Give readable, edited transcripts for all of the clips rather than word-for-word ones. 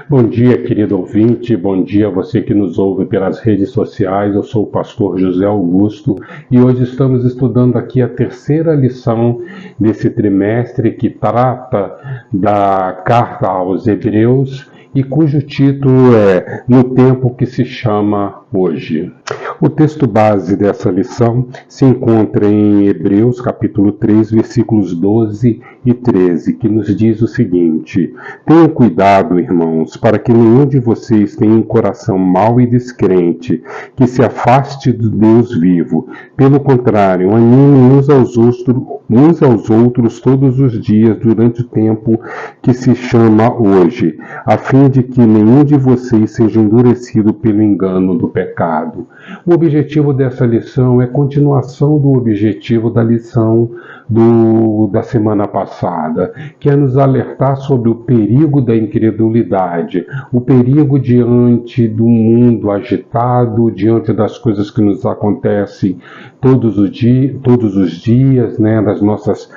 Bom dia, querido ouvinte, bom dia a você que nos ouve pelas redes sociais. Eu sou o pastor José Augusto e hoje estamos estudando aqui a terceira lição desse trimestre que trata da carta aos Hebreus e cujo título é No Tempo que se chama Hoje. O texto base dessa lição se encontra em Hebreus capítulo 3, versículos 12 e 13, que nos diz o seguinte: Tenham cuidado, irmãos, para que nenhum de vocês tenha um coração mau e descrente, que se afaste do Deus vivo. Pelo contrário, animem uns aos outros todos os dias durante o tempo que se chama hoje, a fim de que nenhum de vocês seja endurecido pelo engano do pecado. O objetivo dessa lição é continuação do objetivo da lição da semana passada, que é nos alertar sobre o perigo da incredulidade, o perigo diante do mundo agitado, diante das coisas que nos acontecem todos os dias, né, das nossas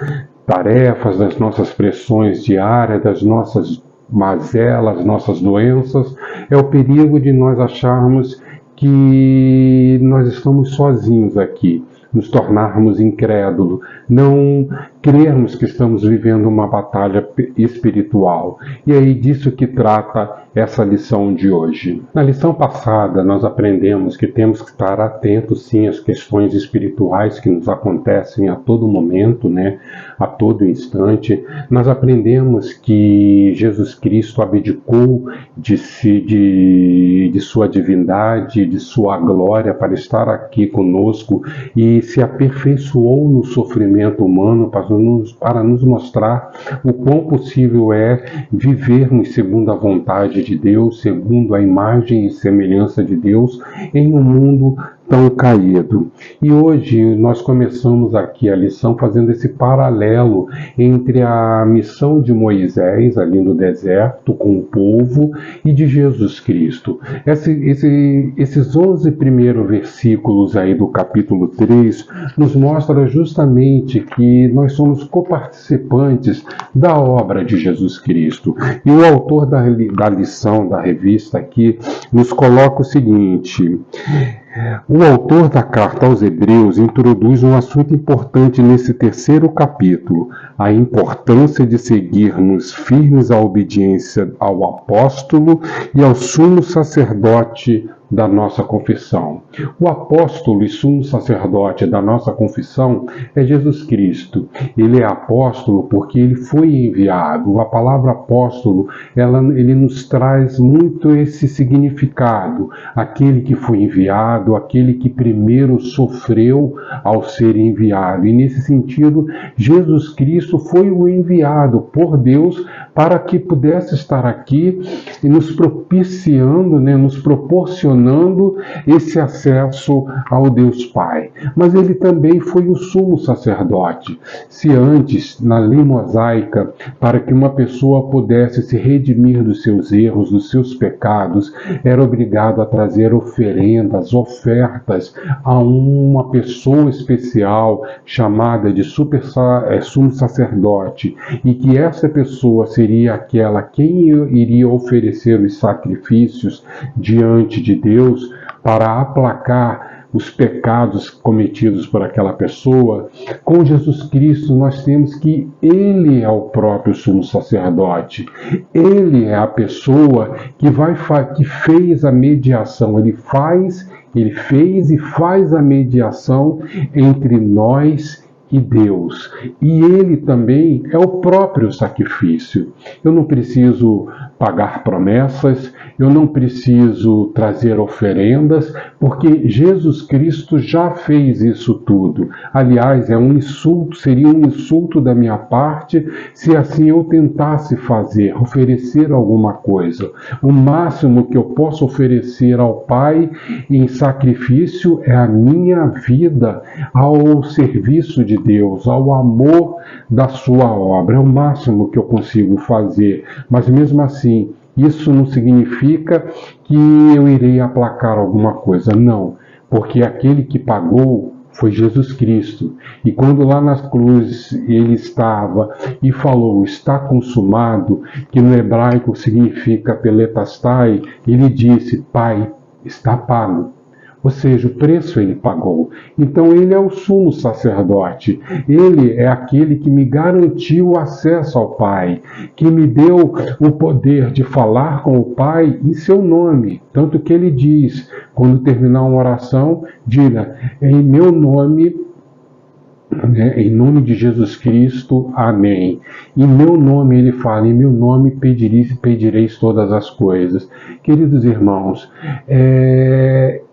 tarefas, das nossas pressões diárias, das nossas mazelas, nossas doenças. É o perigo de nós acharmos que nós estamos sozinhos aqui, nos tornarmos incrédulos, não crermos que estamos vivendo uma batalha espiritual. E é disso que trata essa lição de hoje. Na lição passada, nós aprendemos que temos que estar atentos, sim, às questões espirituais que nos acontecem a todo momento, né? A todo instante. Nós aprendemos que Jesus Cristo abdicou de sua divindade, de sua glória para estar aqui conosco e se aperfeiçoou no sofrimento humano para nos mostrar o quão possível é vivermos segundo a vontade de Deus, segundo a imagem e semelhança de Deus, em um mundo tão caído. E hoje nós começamos aqui a lição fazendo esse paralelo entre a missão de Moisés ali no deserto com o povo e de Jesus Cristo. Esses 11 primeiros versículos aí do capítulo 3 nos mostra justamente que nós somos coparticipantes da obra de Jesus Cristo. E o autor da lição, da revista aqui, nos coloca o seguinte: o autor da carta aos Hebreus introduz um assunto importante nesse terceiro capítulo, a importância de seguirmos firmes à obediência ao apóstolo e ao sumo sacerdote da nossa confissão. O apóstolo e sumo sacerdote da nossa confissão é Jesus Cristo. Ele é apóstolo porque ele foi enviado. A palavra apóstolo, ele nos traz muito esse significado. Aquele que foi enviado, aquele que primeiro sofreu ao ser enviado. E nesse sentido, Jesus Cristo foi o enviado por Deus para que pudesse estar aqui e nos propiciando, né, nos proporcionando esse acesso ao Deus Pai. Mas ele também foi o sumo sacerdote. Se antes, na lei mosaica, para que uma pessoa pudesse se redimir dos seus erros, dos seus pecados, era obrigado a trazer oferendas, ofertas a uma pessoa especial chamada de sumo sacerdote, e que essa pessoa seria aquela quem iria oferecer os sacrifícios diante de Deus para aplacar os pecados cometidos por aquela pessoa. Com Jesus Cristo nós temos que Ele é o próprio sumo sacerdote. Ele é a pessoa que fez a mediação. Ele fez e faz a mediação entre nós e Deus. E Ele também é o próprio sacrifício. Eu não preciso pagar promessas, eu não preciso trazer oferendas, porque Jesus Cristo já fez isso tudo. Aliás, seria um insulto da minha parte se assim eu tentasse oferecer alguma coisa. O máximo que eu posso oferecer ao Pai em sacrifício é a minha vida ao serviço de Deus, ao amor da sua obra. É o máximo que eu consigo fazer, mas mesmo assim, isso não significa que eu irei aplacar alguma coisa, não, porque aquele que pagou foi Jesus Cristo. E quando lá na cruz ele estava e falou, está consumado, que no hebraico significa tetelestai, ele disse, Pai, está pago. Ou seja, o preço ele pagou. Então ele é o sumo sacerdote. Ele é aquele que me garantiu o acesso ao Pai, que me deu o poder de falar com o Pai em seu nome. Tanto que ele diz, quando terminar uma oração, diga, em meu nome, em nome de Jesus Cristo, amém. Em meu nome, ele fala, em meu nome pedireis todas as coisas. Queridos irmãos,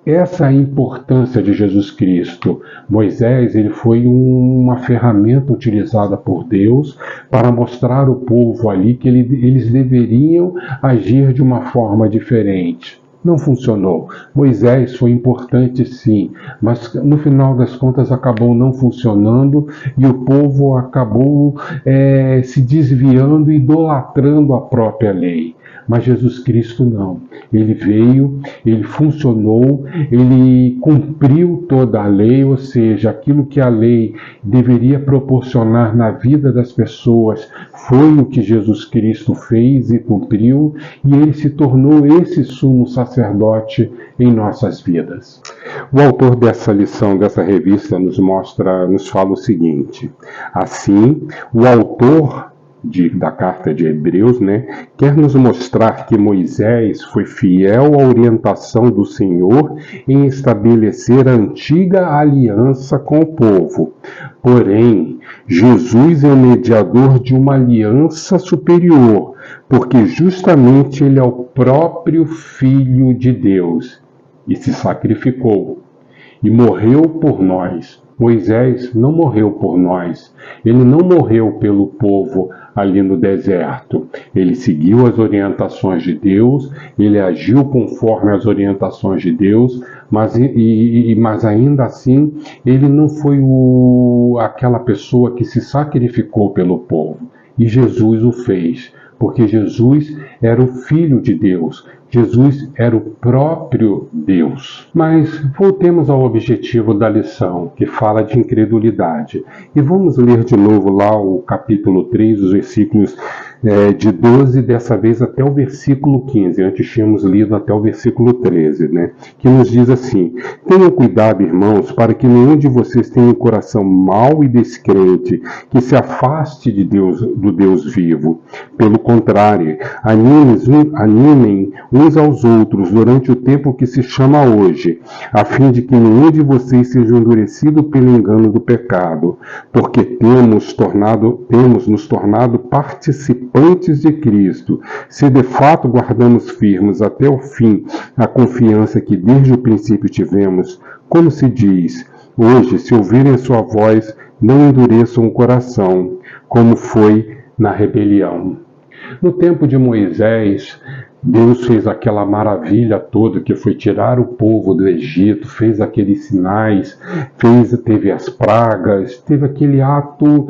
essa é a importância de Jesus Cristo. Moisés, ele foi uma ferramenta utilizada por Deus para mostrar ao povo ali que eles deveriam agir de uma forma diferente. Não funcionou. Moisés foi importante sim, mas no final das contas acabou não funcionando e o povo acabou se desviando e idolatrando a própria lei. Mas Jesus Cristo não. Ele veio, ele funcionou, ele cumpriu toda a lei, ou seja, aquilo que a lei deveria proporcionar na vida das pessoas foi o que Jesus Cristo fez e cumpriu, e ele se tornou esse sumo sacerdote em nossas vidas. O autor dessa lição, dessa revista, nos fala o seguinte: assim, o autor da carta de Hebreus, quer nos mostrar que Moisés foi fiel à orientação do Senhor em estabelecer a antiga aliança com o povo. Porém, Jesus é o mediador de uma aliança superior, porque justamente ele é o próprio Filho de Deus e se sacrificou e morreu por nós. Moisés não morreu por nós, ele não morreu pelo povo ali no deserto. Ele seguiu as orientações de Deus, ele agiu conforme as orientações de Deus, mas ainda assim ele não foi aquela pessoa que se sacrificou pelo povo. E Jesus o fez, porque Jesus era o Filho de Deus. Jesus era o próprio Deus. Mas voltemos ao objetivo da lição, que fala de incredulidade. E vamos ler de novo lá o capítulo 3, os versículos de 12, dessa vez até o versículo 15. Antes tínhamos lido até o versículo 13, que nos diz assim: tenham cuidado, irmãos, para que nenhum de vocês tenha um coração mau e descrente, que se afaste de Deus, do Deus vivo. Pelo contrário, animem uns aos outros durante o tempo que se chama hoje, a fim de que nenhum de vocês seja endurecido pelo engano do pecado, porque temos nos tornado participantes de Cristo, se de fato guardamos firmes até o fim a confiança que desde o princípio tivemos. Como se diz, hoje, se ouvirem a sua voz, não endureçam o coração, como foi na rebelião. No tempo de Moisés, Deus fez aquela maravilha toda, que foi tirar o povo do Egito, fez aqueles sinais, teve as pragas, teve aquele ato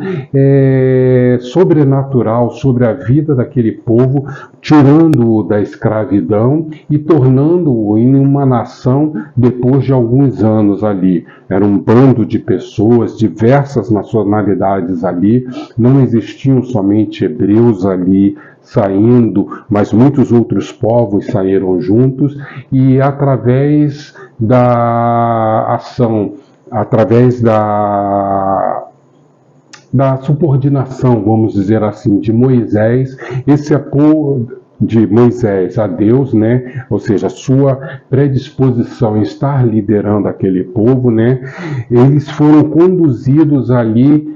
sobrenatural sobre a vida daquele povo, tirando-o da escravidão e tornando-o em uma nação depois de alguns anos ali. Era um bando de pessoas, diversas nacionalidades ali, não existiam somente hebreus ali saindo, mas muitos outros povos saíram juntos, e através da ação, através da subordinação, vamos dizer assim, de Moisés, esse apoio de Moisés a Deus, ou seja, a sua predisposição em estar liderando aquele povo, eles foram conduzidos ali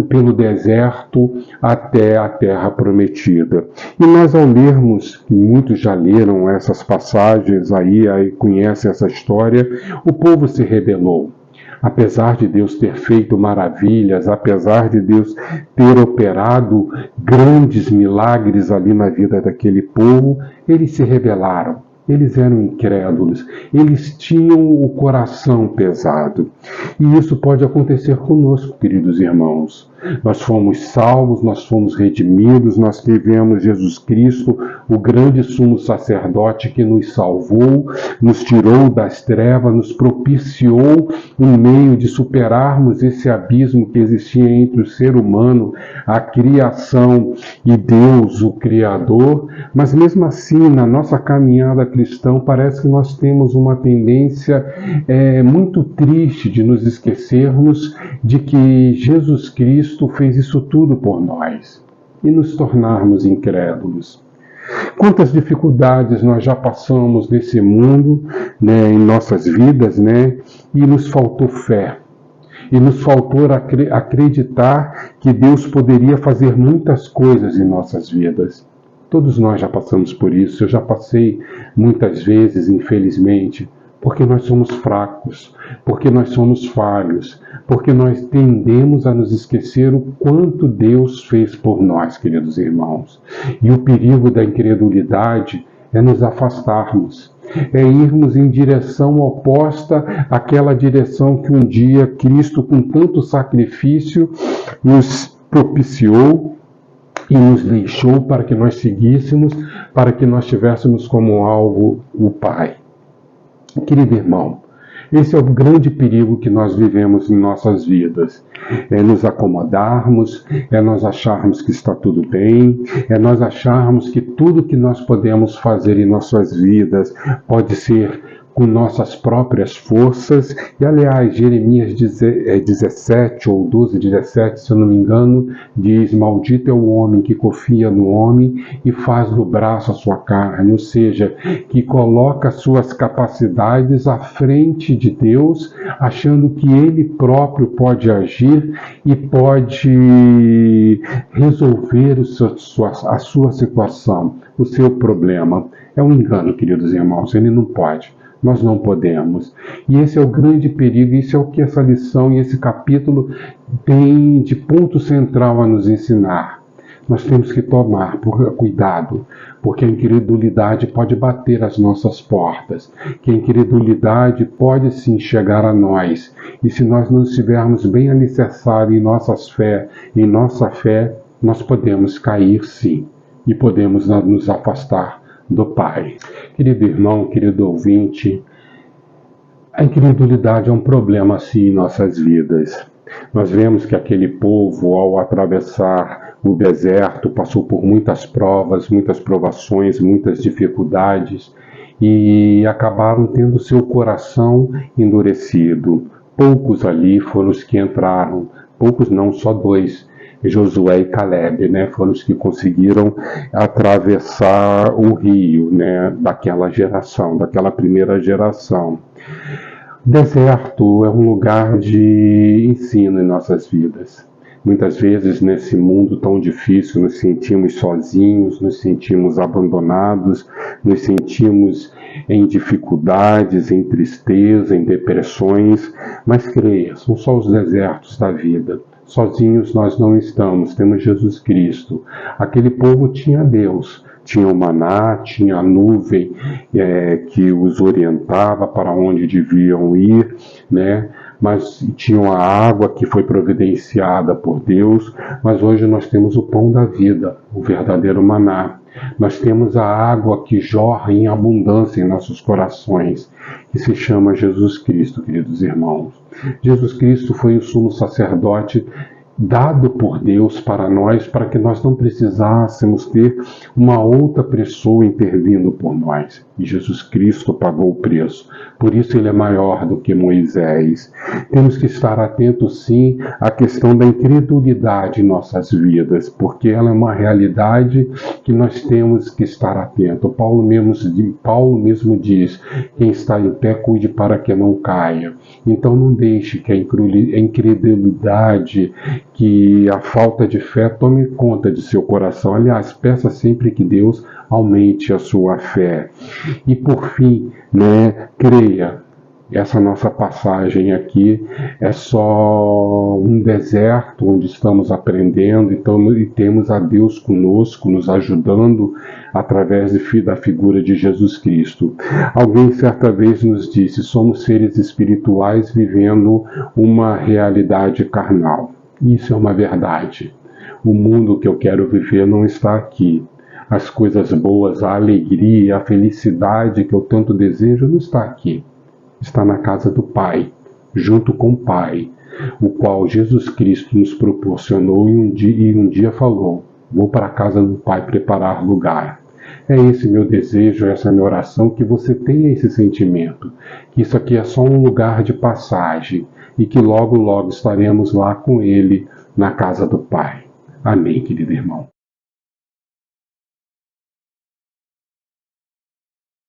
pelo deserto até a terra prometida. E nós, ao lermos, muitos já leram essas passagens aí conhecem essa história, o povo se rebelou. Apesar de Deus ter feito maravilhas, apesar de Deus ter operado grandes milagres ali na vida daquele povo, eles se rebelaram. Eles eram incrédulos, eles tinham o coração pesado. E isso pode acontecer conosco, queridos irmãos. Nós fomos salvos, nós fomos redimidos, nós tivemos Jesus Cristo, o grande sumo sacerdote que nos salvou, nos tirou das trevas, nos propiciou um meio de superarmos esse abismo que existia entre o ser humano, a criação e Deus, o Criador. Mas mesmo assim, na nossa caminhada cristã, parece que nós temos uma tendência muito triste de nos esquecermos de que Jesus Cristo fez isso tudo por nós e nos tornarmos incrédulos. Quantas dificuldades nós já passamos nesse mundo, né, em nossas vidas, né, e nos faltou fé. E nos faltou acreditar que Deus poderia fazer muitas coisas em nossas vidas. Todos nós já passamos por isso, eu já passei muitas vezes, infelizmente, porque nós somos fracos, porque nós somos falhos, porque nós tendemos a nos esquecer o quanto Deus fez por nós, queridos irmãos. E o perigo da incredulidade é nos afastarmos, é irmos em direção oposta àquela direção que um dia Cristo, com tanto sacrifício, nos propiciou e nos deixou para que nós seguíssemos, para que nós tivéssemos como alvo o Pai. Querido irmão, esse é o grande perigo que nós vivemos em nossas vidas. É nos acomodarmos, é nós acharmos que está tudo bem, é nós acharmos que tudo que nós podemos fazer em nossas vidas pode ser com nossas próprias forças. E, aliás, Jeremias 17 ou 12, 17, se eu não me engano, diz: maldito é o homem que confia no homem e faz do braço a sua carne, ou seja, que coloca suas capacidades à frente de Deus, achando que Ele próprio pode agir e pode resolver a sua situação, o seu problema. É um engano, queridos irmãos, Ele não pode. Nós não podemos. E esse é o grande perigo, isso é o que essa lição e esse capítulo tem de ponto central a nos ensinar. Nós temos que tomar cuidado, porque a incredulidade pode bater às nossas portas, que a incredulidade pode sim chegar a nós. E se nós não estivermos bem alicerçados em nossa fé, nós podemos cair sim, e podemos nos afastar do Pai. Querido irmão, querido ouvinte, a incredulidade é um problema assim em nossas vidas. Nós vemos que aquele povo, ao atravessar o deserto, passou por muitas provas, muitas provações, muitas dificuldades e acabaram tendo seu coração endurecido. Poucos ali foram os que entraram, poucos não, só 2, Josué e Caleb, né, foram os que conseguiram atravessar o rio, né, daquela primeira geração. Deserto é um lugar de ensino em nossas vidas. Muitas vezes nesse mundo tão difícil nos sentimos sozinhos, nos sentimos abandonados, nos sentimos em dificuldades, em tristeza, em depressões, mas creia, são só os desertos da vida. Sozinhos nós não estamos, temos Jesus Cristo. Aquele povo tinha Deus, tinha o maná, tinha a nuvem que os orientava para onde deviam ir, né? Mas tinham a água que foi providenciada por Deus, mas hoje nós temos o pão da vida, o verdadeiro maná. Nós temos a água que jorra em abundância em nossos corações, que se chama Jesus Cristo, queridos irmãos. Jesus Cristo foi o sumo sacerdote dado por Deus para nós, para que nós não precisássemos ter uma outra pessoa intervindo por nós. E Jesus Cristo pagou o preço. Por isso ele é maior do que Moisés. Temos que estar atentos, sim, à questão da incredulidade em nossas vidas, porque ela é uma realidade que nós temos que estar atento. Paulo mesmo diz: quem está em pé, cuide para que não caia. Então não deixe que a incredulidade, que a falta de fé tome conta de seu coração. Aliás, peça sempre que Deus aumente a sua fé. E por fim, creia, essa nossa passagem aqui é só um deserto onde estamos aprendendo e temos a Deus conosco, nos ajudando através da figura de Jesus Cristo. Alguém certa vez nos disse: somos seres espirituais vivendo uma realidade carnal. Isso é uma verdade. O mundo que eu quero viver não está aqui. As coisas boas, a alegria, a felicidade que eu tanto desejo não está aqui. Está na casa do Pai, junto com o Pai, o qual Jesus Cristo nos proporcionou e um dia falou: vou para a casa do Pai preparar lugar. É esse meu desejo, essa minha oração, que você tenha esse sentimento, que isso aqui é só um lugar de passagem e que logo, logo estaremos lá com Ele na casa do Pai. Amém, querido irmão.